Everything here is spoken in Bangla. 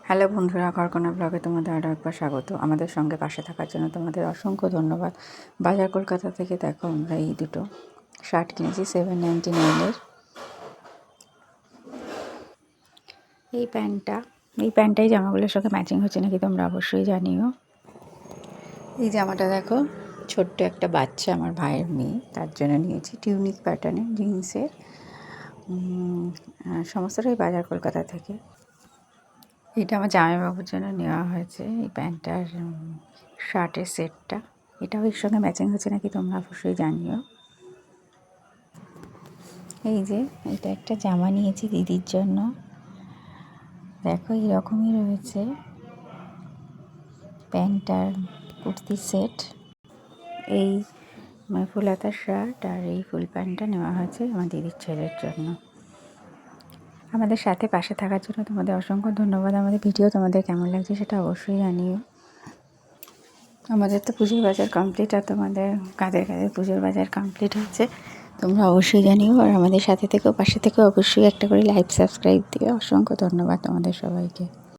হ্যালো বন্ধুরা, ঘরকোনা ব্লগে তোমাদের আরও একবার স্বাগত। আমাদের সঙ্গে পাশে থাকার জন্য তোমাদের অসংখ্য ধন্যবাদ। বাজার কলকাতা থেকে দেখো আমরা এই দুটো শার্ট কিনেছি 799-এর। এই প্যান্টটাই জামাগুলোর সঙ্গে ম্যাচিং হচ্ছে নাকি তোমরা অবশ্যই জানিও। এই জামাটা দেখো, ছোট্ট একটা বাচ্চা, আমার ভাইয়ের মেয়ে, তার জন্য নিয়েছি টিউনিক প্যাটার্নের জিন্সের। সমস্তটাই বাজার কলকাতা থেকে। এটা আমার জামাইবাবুর জন্য নেওয়া হয়েছে, এই প্যান্টটার শার্টের সেটটা। এটাও এর সঙ্গে ম্যাচিং হচ্ছে নাকি তোমরা অবশ্যই জানিও। এই যে এটা একটা জামা নিয়েছি দিদির জন্য, দেখো এইরকমই রয়েছে প্যান্টটার কুর্তির সেট। এই ফুল হাতার শার্ট আর এই ফুল প্যান্টটা নেওয়া হয়েছে আমার দিদির ছেলের জন্য। আমাদের সাথে পাশে থাকার জন্য তোমাদের অসংখ্য ধন্যবাদ। আমাদের ভিডিও তোমাদের কেমন লাগছে সেটা অবশ্যই জানিও। আমাদের তো পুজোর বাজার কমপ্লিট, আর তোমাদের কাদের কাদের পুজোর বাজার কমপ্লিট হচ্ছে তোমরা অবশ্যই জানিও। আর আমাদের সাথে থেকেও পাশে থেকেও অবশ্যই একটা করে লাইক সাবস্ক্রাইব দিও। অসংখ্য ধন্যবাদ তোমাদের সবাইকে।